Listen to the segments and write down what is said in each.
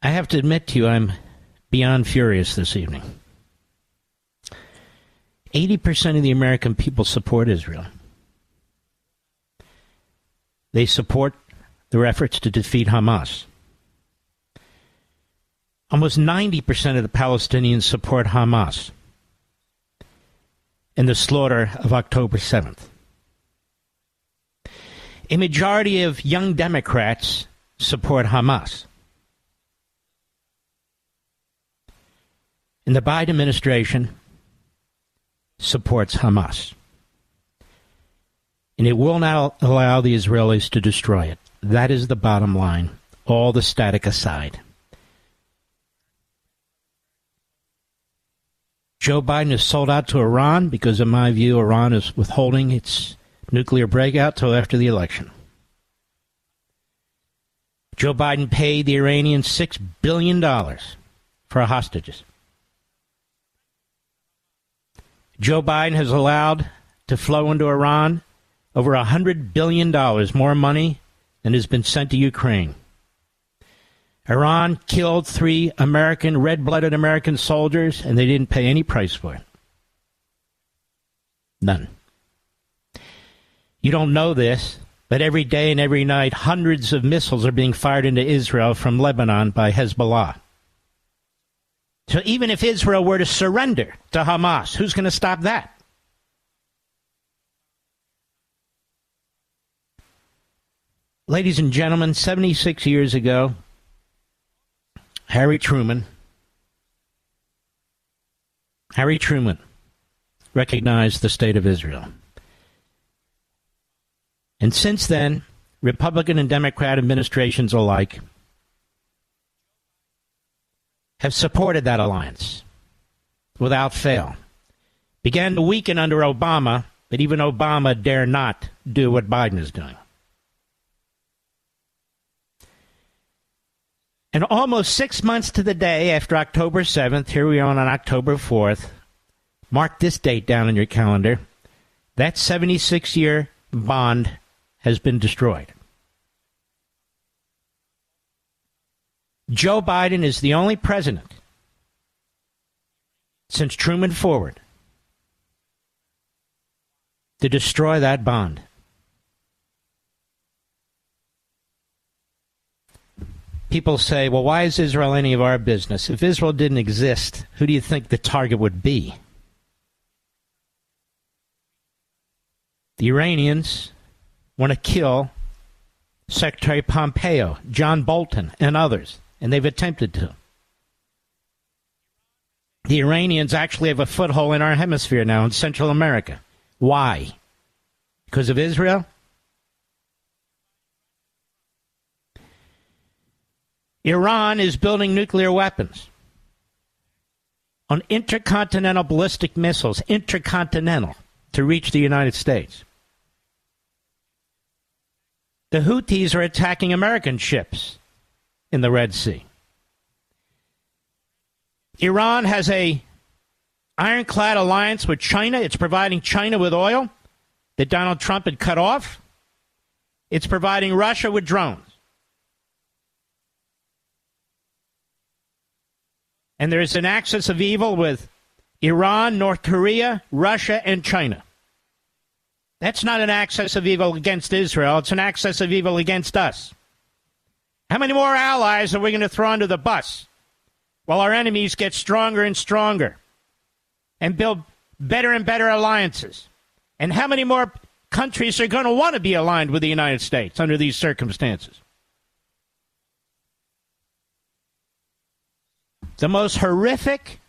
I have to admit to you, I'm beyond furious this evening. 80% of the American people support Israel. They support their efforts to defeat Hamas. Almost 90% of the Palestinians support Hamas in the slaughter of October 7th. A majority of young Democrats support Hamas. And the Biden administration supports Hamas. And it will not allow the Israelis to destroy it. That is the bottom line, all the static aside. Joe Biden is sold out to Iran because, in my view, Iran is withholding its nuclear breakout till after the election. Joe Biden paid the Iranians $6 billion for hostages. Joe Biden has allowed to flow into Iran over $100 billion more money than has been sent to Ukraine. Iran killed 3 red-blooded American soldiers, and they didn't pay any price for it. None. You don't know this, but every day and every night, hundreds of missiles are being fired into Israel from Lebanon by Hezbollah. So even if Israel were to surrender to Hamas, who's going to stop that? Ladies and gentlemen, 76 years ago, Harry Truman recognized the state of Israel. And since then, Republican and Democrat administrations alike have supported that alliance without fail. Began to weaken under Obama, but even Obama dare not do what Biden is doing. And almost 6 months to the day after October 7th, here we are on October 4th, mark this date down in your calendar, that 76-year bond has been destroyed. Joe Biden is the only president since Truman forward to destroy that bond. People say, well, why is Israel any of our business? If Israel didn't exist, who do you think the target would be? The Iranians want to kill Secretary Pompeo, John Bolton, and others, and they've attempted to. The Iranians actually have a foothold in our hemisphere now in Central America. Why? Because of Israel? Iran is building nuclear weapons on intercontinental ballistic missiles, intercontinental, to reach the United States. The Houthis are attacking American ships in the Red Sea. Iran has a ironclad alliance with China. It's providing China with oil that Donald Trump had cut off. It's providing Russia with drones. And there's an axis of evil with Iran, North Korea, Russia, and China. That's not an axis of evil against Israel. It's an axis of evil against us. How many more allies are we going to throw under the bus while our enemies get stronger and stronger and build better and better alliances? And how many more countries are going to want to be aligned with the United States under these circumstances? The most horrific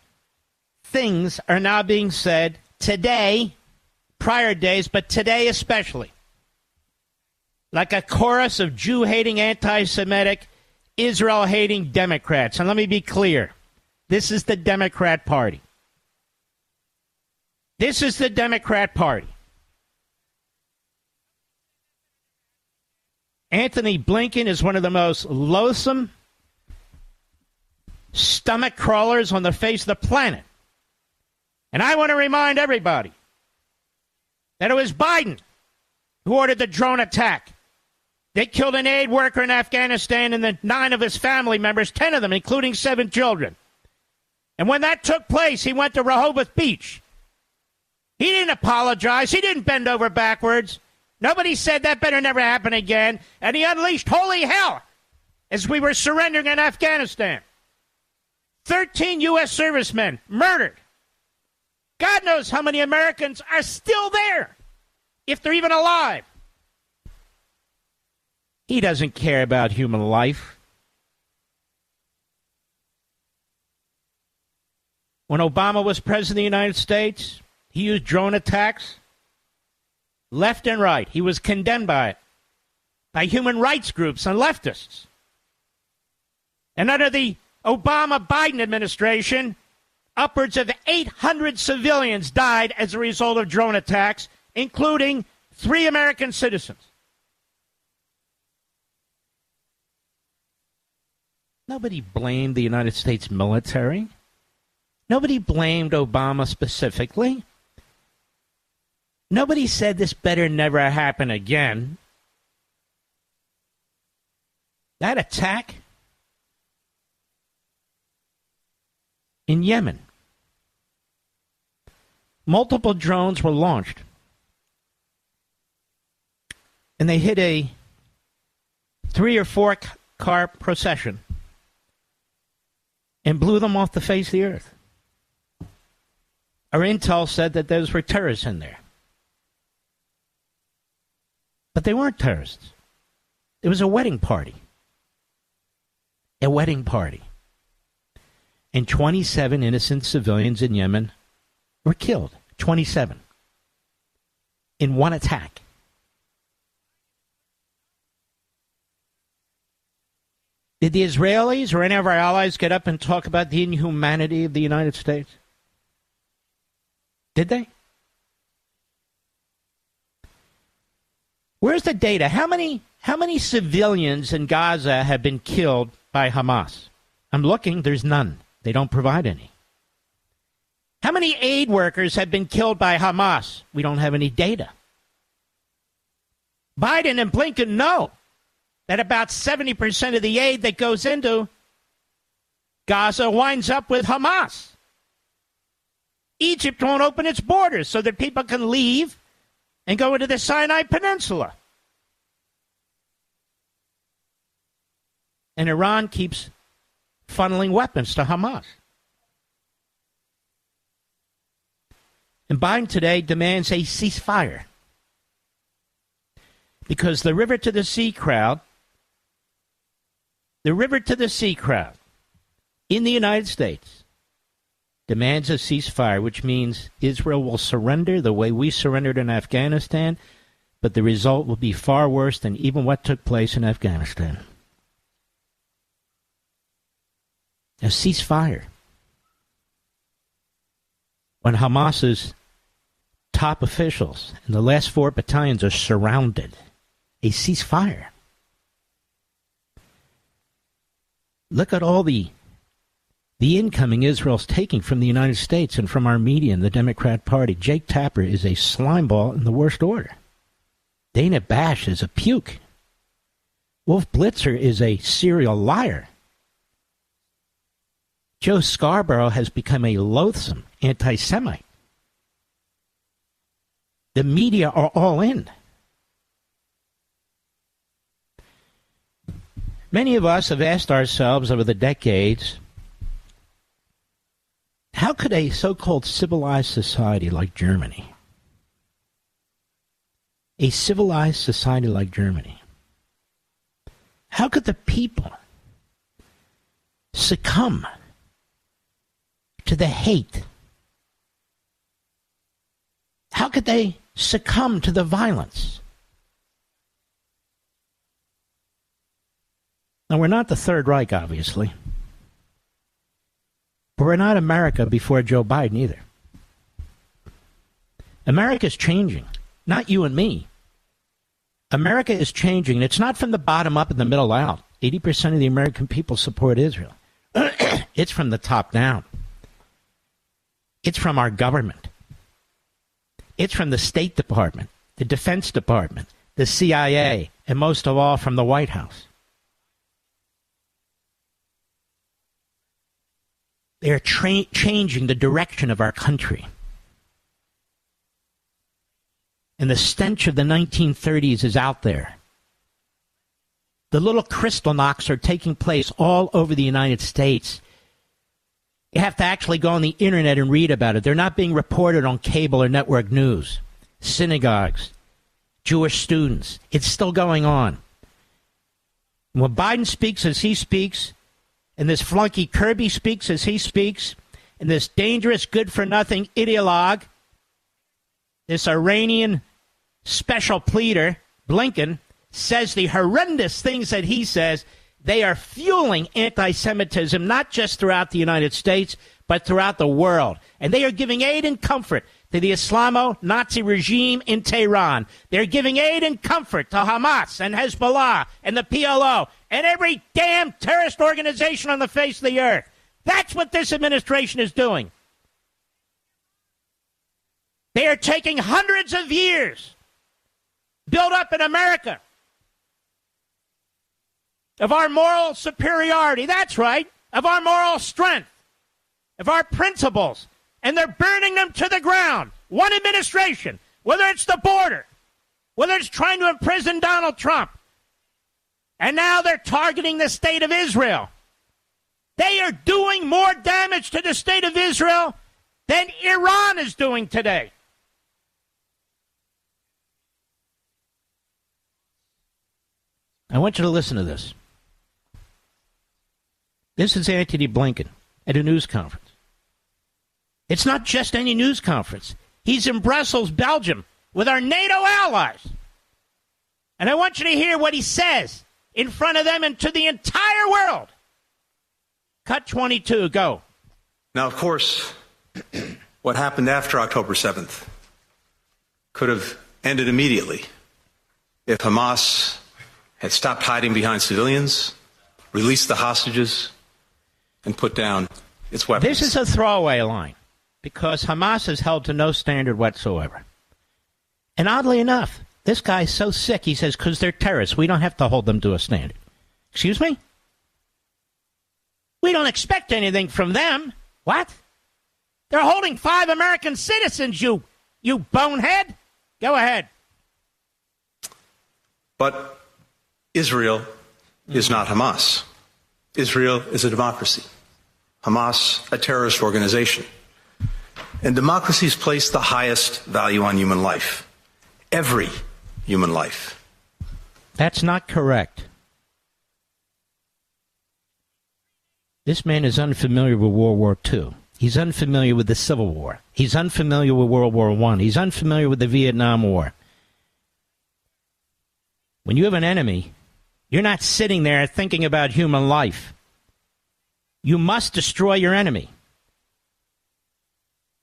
things are now being said today, prior days, but today especially. Like a chorus of Jew-hating, anti-Semitic, Israel-hating Democrats. And let me be clear. This is the Democrat Party. This is the Democrat Party. Anthony Blinken is one of the most loathsome stomach crawlers on the face of the planet. And I want to remind everybody that it was Biden who ordered the drone attack They killed an aid worker in Afghanistan and then 9 of his family members, 10 of them, including 7 children. And when that took place, he went to Rehoboth Beach. He didn't apologize. He didn't bend over backwards. Nobody said that better never happen again. And he unleashed holy hell as we were surrendering in Afghanistan. 13 U.S. servicemen murdered. God knows how many Americans are still there, if they're even alive. He doesn't care about human life. When Obama was president of the United States, he used drone attacks left and right. He was condemned by it, by human rights groups and leftists. And under the Obama-Biden administration, upwards of 800 civilians died as a result of drone attacks, including 3 American citizens. Nobody blamed the United States military. Nobody blamed Obama specifically. Nobody said this better never happen again. That attack in Yemen, multiple drones were launched, and they hit a 3 or 4 car procession and blew them off the face of the earth. Our intel said that those were terrorists in there. But they weren't terrorists. It was a wedding party. A wedding party. And 27 innocent civilians in Yemen were killed. 27. In one attack. Did the Israelis or any of our allies get up and talk about the inhumanity of the United States? Did they? Where's the data? How many civilians in Gaza have been killed by Hamas? I'm looking. There's none. They don't provide any. How many aid workers have been killed by Hamas? We don't have any data. Biden and Blinken know that about 70% of the aid that goes into Gaza winds up with Hamas. Egypt won't open its borders so that people can leave and go into the Sinai Peninsula. And Iran keeps funneling weapons to Hamas. And Biden today demands a ceasefire because the river to the sea crowd in the United States demands a ceasefire, which means Israel will surrender the way we surrendered in Afghanistan, but the result will be far worse than even what took place in Afghanistan. A ceasefire. When Hamas's top officials and the last 4 battalions are surrounded. A ceasefire. Look at all the incoming Israel's taking from the United States and from our media and the Democrat Party. Jake Tapper is a slimeball in the worst order. Dana Bash is a puke. Wolf Blitzer is a serial liar. Joe Scarborough has become a loathsome anti-Semite. The media are all in. Many of us have asked ourselves over the decades, how could a so-called civilized society like Germany, a civilized society like Germany, how could the people succumb to the hate? How could they succumb to the violence? Now, we're not the Third Reich, obviously. But we're not America before Joe Biden either. America's changing, not you and me. America is changing, and it's not from the bottom up and the middle out. 80% of the American people support Israel. It's from the top down. It's from our government. It's from the State Department, the Defense Department, the CIA, and most of all from the White House. They're changing the direction of our country. And the stench of the 1930s is out there. The little Kristallnachts are taking place all over the United States. You have to actually go on the internet and read about it. They're not being reported on cable or network news. Synagogues, Jewish students. It's still going on. And when Biden speaks as he speaks, and this flunky Kirby speaks as he speaks, and this dangerous, good-for-nothing ideologue, this Iranian special pleader, Blinken, says the horrendous things that he says, they are fueling anti-Semitism, not just throughout the United States, but throughout the world. And they are giving aid and comfort to the Islamo-Nazi regime in Tehran. They're giving aid and comfort to Hamas and Hezbollah and the PLO and every damn terrorist organization on the face of the earth. That's what this administration is doing. They are taking hundreds of years built up in America of our moral superiority. That's right, of our moral strength, of our principles, and they're burning them to the ground. One administration, whether it's the border, whether it's trying to imprison Donald Trump, and now they're targeting the state of Israel. They are doing more damage to the state of Israel than Iran is doing today. I want you to listen to this. This is Antony Blinken at a news conference. It's not just any news conference. He's in Brussels, Belgium, with our NATO allies. And I want you to hear what he says in front of them and to the entire world. Cut 22, go. Now, of course, what happened after October 7th could have ended immediately if Hamas had stopped hiding behind civilians, released the hostages, and put down its weapons. This is a throwaway line because Hamas is held to no standard whatsoever. And oddly enough, this guy's so sick, he says, because they're terrorists, we don't have to hold them to a standard. Excuse me? We don't expect anything from them. What? They're holding 5 American citizens, you bonehead. Go ahead. But Israel is not Hamas. Israel is a democracy. Hamas, a terrorist organization. And democracies place the highest value on human life. Every human life. That's not correct. This man is unfamiliar with World War II. He's unfamiliar with the Civil War. He's unfamiliar with World War I. He's unfamiliar with the Vietnam War. When you have an enemy, you're not sitting there thinking about human life. You must destroy your enemy.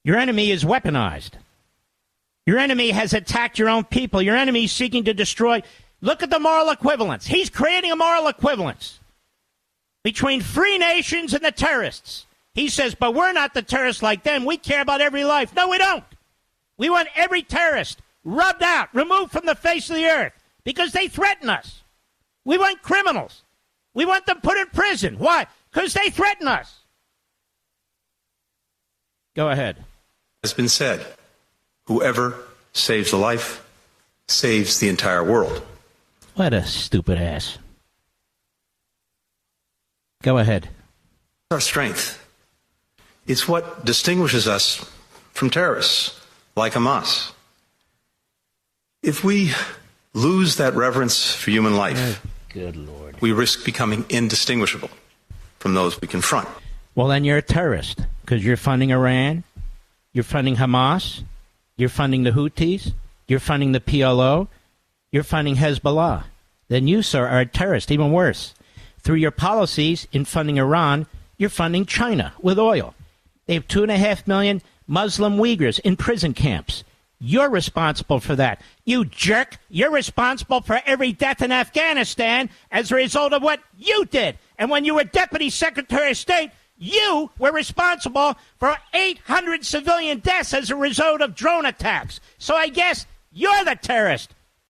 Your enemy is weaponized. Your enemy has attacked your own people. Your enemy is seeking to destroy. Look at the moral equivalence. He's creating a moral equivalence between free nations and the terrorists. He says, but we're not the terrorists like them. We care about every life. No, we don't. We want every terrorist rubbed out, removed from the face of the earth because they threaten us. We want criminals. We want them put in prison. Why? Because they threaten us. Go ahead. Has been said, whoever saves a life saves the entire world. What a stupid ass. Go ahead. Our strength. It's what distinguishes us from terrorists like Hamas. If we lose that reverence for human life, good Lord, we risk becoming indistinguishable from those we confront. Well, then you're a terrorist because you're funding Iran, you're funding Hamas, you're funding the Houthis, you're funding the PLO, you're funding Hezbollah. Then you, sir, are a terrorist, even worse. Through your policies in funding Iran, you're funding China with oil. They have 2.5 million Muslim Uyghurs in prison camps. You're responsible for that. You jerk. You're responsible for every death in Afghanistan as a result of what you did. And when you were Deputy Secretary of State, you were responsible for 800 civilian deaths as a result of drone attacks. So I guess you're the terrorist.